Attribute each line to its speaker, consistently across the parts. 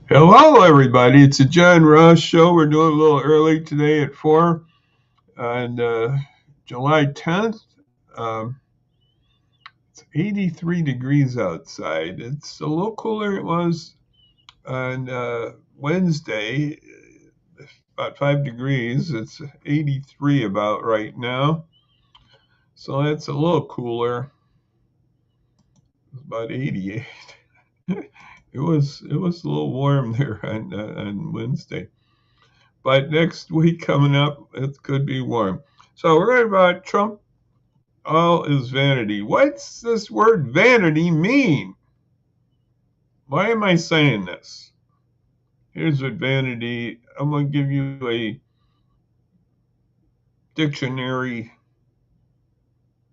Speaker 1: Hello, everybody. It's a John Ross show. We're doing a little early today at 4 on July 10th. Um, it's 83 degrees outside. It's a little cooler than it was on Wednesday, about 5 degrees. It's 83 about right now. So that's a little cooler. It's about 88. It was a little warm there on Wednesday. But next week coming up, it could be warm. So we're right about Trump. All is vanity. What's this word vanity mean? Why am I saying this? Here's what vanity. I'm going to give you a dictionary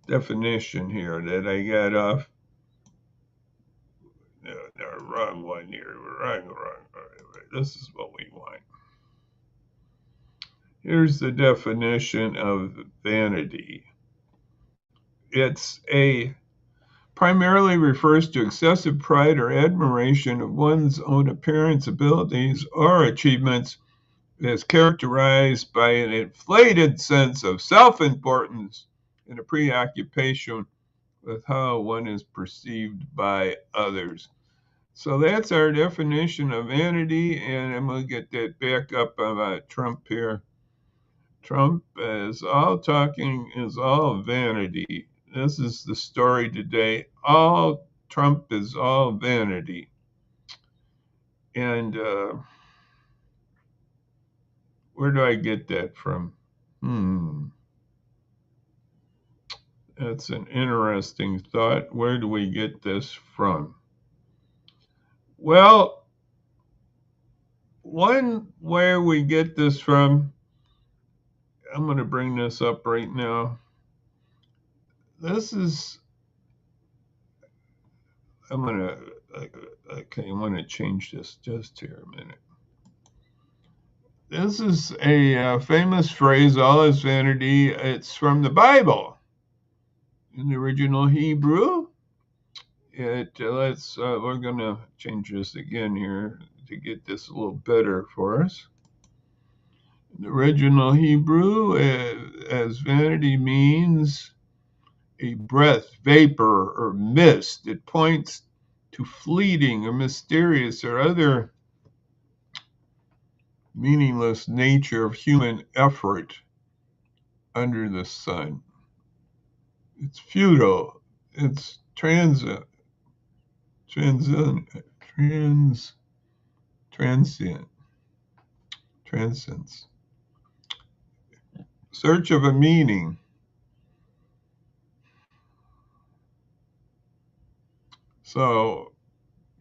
Speaker 1: definition here that I got off. No, wrong one here. Wrong. This is what we want. Here's the definition of vanity. It's a primarily refers to excessive pride or admiration of one's own appearance, abilities, or achievements that is characterized by an inflated sense of self importance and a preoccupation with how one is perceived by others. So that's our definition of vanity, and I'm going to get that back up about Trump here. Trump is all talking, is all vanity. This is the story today. All Trump is all vanity. And where do I get that from? That's an interesting thought. Where do we get this from? Well, one where we get this from, I'm going to bring this up right now. This is, I'm going to, okay, I'm going to change this just here a minute. This is a famous phrase, all is vanity. It's from the Bible. In the original Hebrew, we're going to change this again here to get this a little better for us. In the original Hebrew, as vanity means a breath, vapor, or mist. It points to fleeting or mysterious or other meaningless nature of human effort under the sun. It's futile. It's transient, transcends. Search of a meaning. So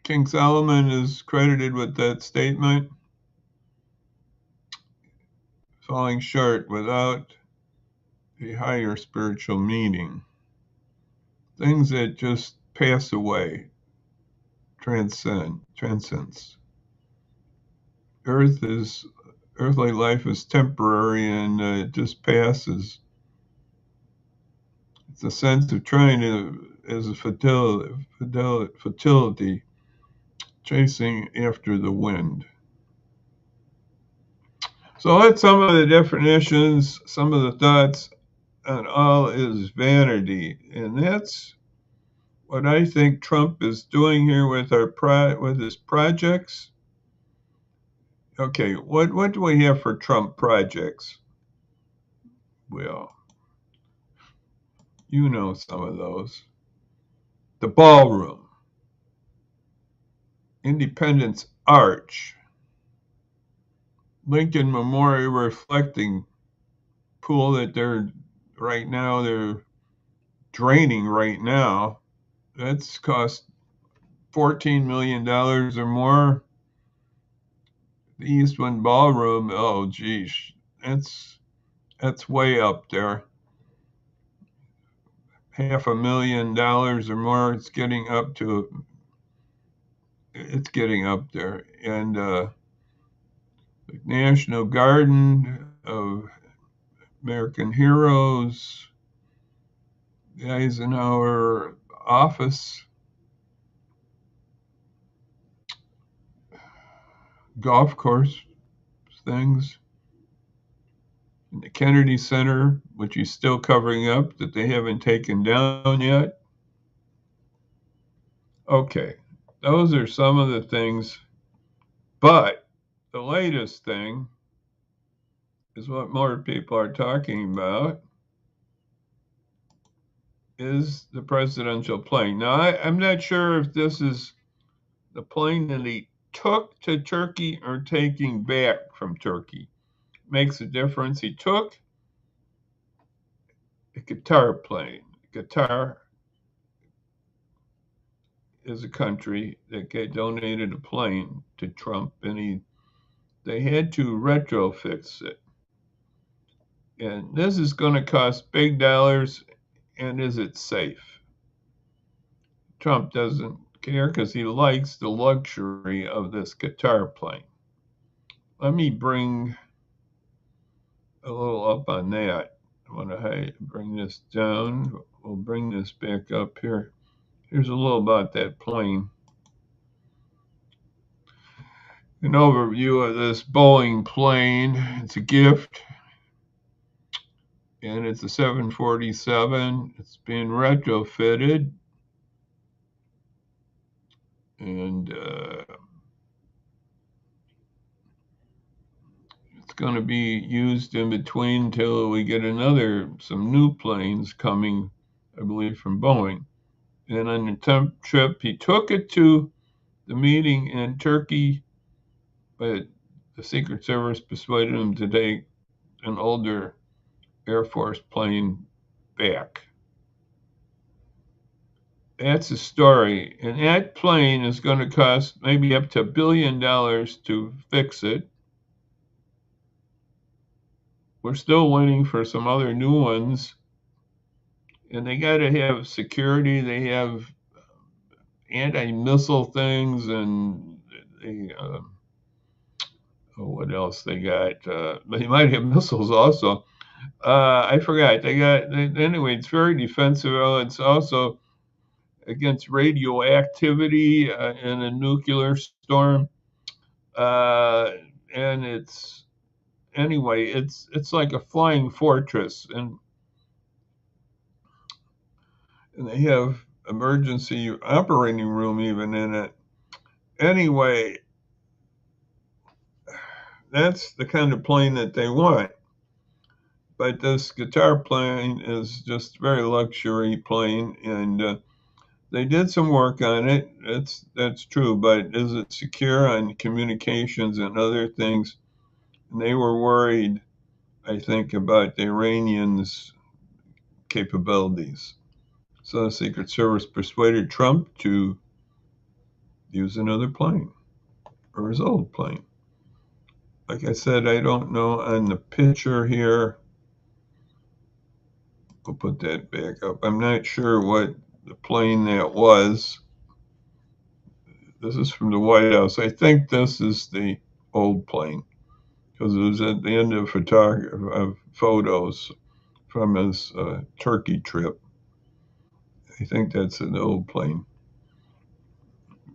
Speaker 1: King Solomon is credited with that statement, falling short without a higher spiritual meaning. Things that just pass away, transcends. Earthly life is temporary and it just passes. It's a sense of trying to, as a futility, chasing after the wind. So that's some of the definitions, some of the thoughts on all is vanity, and that's what I think Trump is doing here with with his projects. Okay, what do we have for Trump projects? Well, you know some of those. The ballroom, Independence Arch, Lincoln Memorial reflecting pool that they're draining right now. That's cost $14 million or more. The East Wind Ballroom, oh geez, that's way up there. $500,000 or more. It's getting up there. And the National Garden of American Heroes, the Eisenhower office. golf course things. In the Kennedy Center, which he's still covering up, that they haven't taken down yet. Okay, those are some of the things. But the latest thing is what more people are talking about is the presidential plane. Now, I'm not sure if this is the plane that he took to Turkey or taking back from Turkey. Makes a difference. He took a Qatar plane. Qatar is a country that donated a plane to Trump, and they had to retrofix it. And this is going to cost big dollars, and is it safe? Trump doesn't care because he likes the luxury of this Qatar plane. Let me bring a little up on that. I want to bring this down. We'll bring this back up here. Here's a little about that plane. An overview of this Boeing plane. It's a gift, and it's a 747. It's being retrofitted, and it's going to be used in between till we get some new planes coming, I believe, from Boeing. And on the trip, he took it to the meeting in Turkey, but the Secret Service persuaded him to take an older Air Force plane back. That's the story. And that plane is going to cost maybe up to $1 billion to fix it. We're still waiting for some other new ones. And they got to have security. They have anti-missile things, and what else they got? They might have missiles also. I forgot. Anyway, it's very defensive. It's also against radioactivity in a nuclear storm. And it's like a flying fortress, and they have emergency operating room even in it. Anyway, that's the kind of plane that they want. But this Qatar plane is just very luxury plane, and they did some work on it. That's true, but is it secure on communications and other things? And they were worried, I think, about the Iranians' capabilities. So the Secret Service persuaded Trump to use another plane, or his old plane. Like I said, I don't know on the picture here. We'll put that back up. I'm not sure what the plane that was. This is from the White House. I think this is the old plane because it was at the end of photos from his Turkey trip. I think that's an old plane.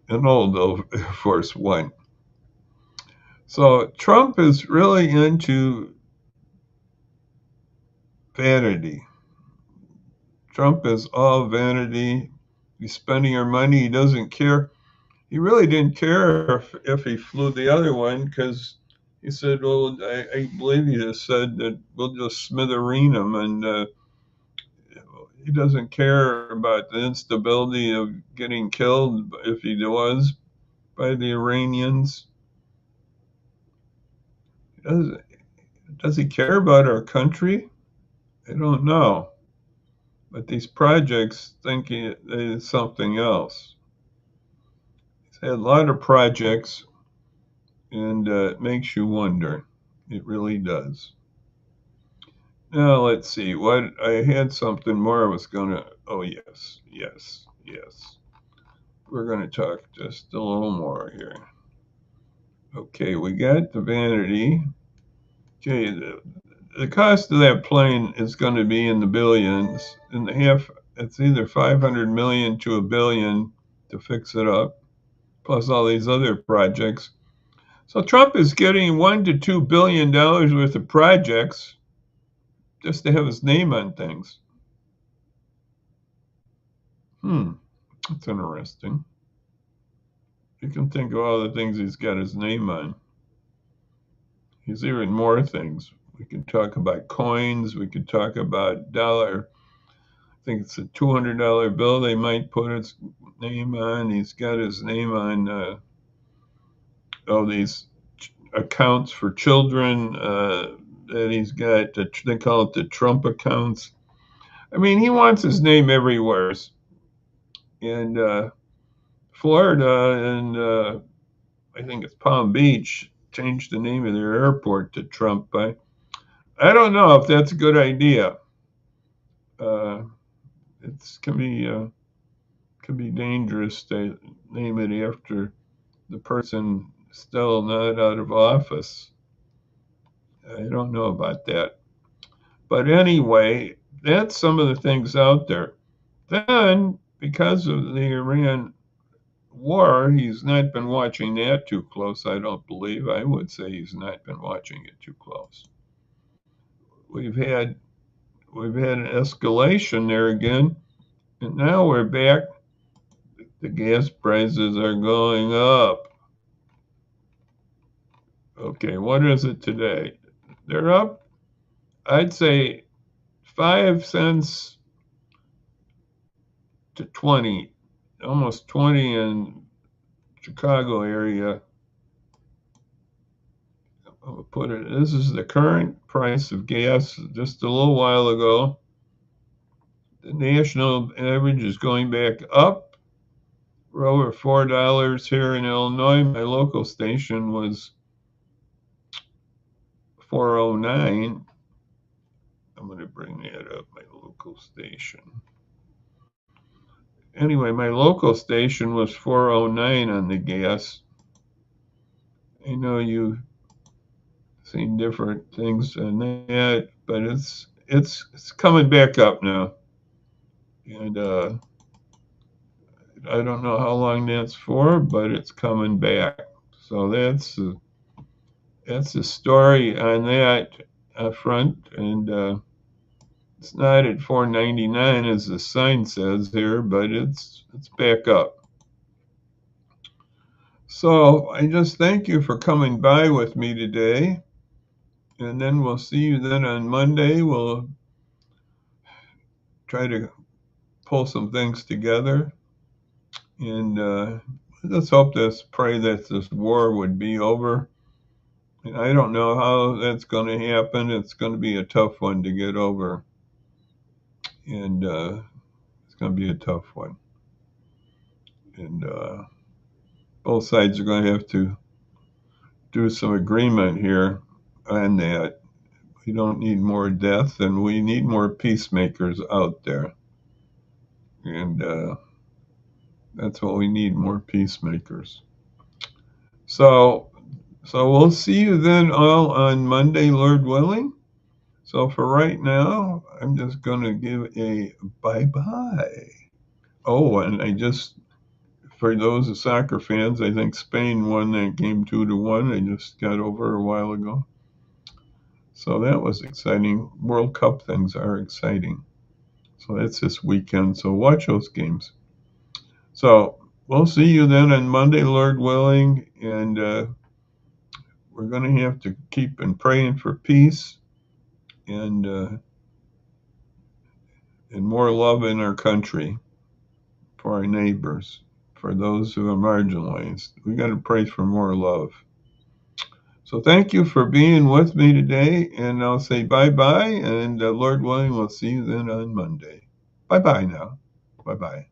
Speaker 1: An old Air Force One. So Trump is really into vanity. Trump is all vanity. He's spending our money. He doesn't care. He really didn't care if he flew the other one because he said, well, I believe he just said that we'll just smithereen him. And he doesn't care about the instability of getting killed if he was by the Iranians. Does he care about our country? I don't know. But these projects think it is something else. He's had a lot of projects, and it makes you wonder. It really does. Now, let's see. I had something more I was going to. Oh, yes. We're going to talk just a little more here. Okay, we got the Vanity. Okay, the cost of that plane is going to be in the billions. It's either 500 million to $1 billion to fix it up, plus all these other projects. So Trump is getting $1 to $2 billion worth of projects just to have his name on things. That's interesting. You can think of all the things he's got his name on. He's even more things. We can talk about coins. We could talk about dollar. I think it's a $200 bill they might put his name on. He's got his name on these accounts for children that he's got. They call it the Trump accounts. I mean, he wants his name everywhere. And Florida and I think it's Palm Beach changed the name of their airport to Trump. I don't know if that's a good idea. It can be dangerous to name it after the person still not out of office. I don't know about that. But anyway, that's some of the things out there. Then, because of the Iran war, he's not been watching that too close, I don't believe. I would say he's not been watching it too close. We've had an escalation there again, and now we're back. The gas prices are going up. Okay, what is it today? They're up, I'd say 5 cents to 20, almost 20 in Chicago area. I'll put it, this is the current price of gas just a little while ago. The national average is going back up. We're over $4 here in Illinois. My local station was 409. I'm going to bring that up, my local station. Anyway, my local station was 409 on the gas. I know you've seen different things on that, but it's coming back up now. And I don't know how long that's for, but it's coming back. So that's the story on that front. And it's not at 499 as the sign says here, but it's back up. So I just thank you for coming by with me today. And then we'll see you then on Monday. We'll try to pull some things together. And let's pray that this war would be over. And I don't know how that's going to happen. It's going to be a tough one to get over. And it's going to be a tough one. And both sides are going to have to do some agreement here on that. We don't need more death, and we need more peacemakers out there. And that's what we need, more peacemakers. So we'll see you then all on Monday, Lord willing. So for right now, I'm just going to give a bye-bye. Oh, and for those soccer fans, I think Spain won that game 2-1. I just got over a while ago. So that was exciting. World Cup things are exciting. So that's this weekend. So watch those games. So we'll see you then on Monday, Lord willing. And we're going to have to keep praying for peace and more love in our country for our neighbors, for those who are marginalized. We got to pray for more love. So thank you for being with me today, and I'll say bye-bye, and Lord willing, we'll see you then on Monday. Bye-bye now. Bye-bye.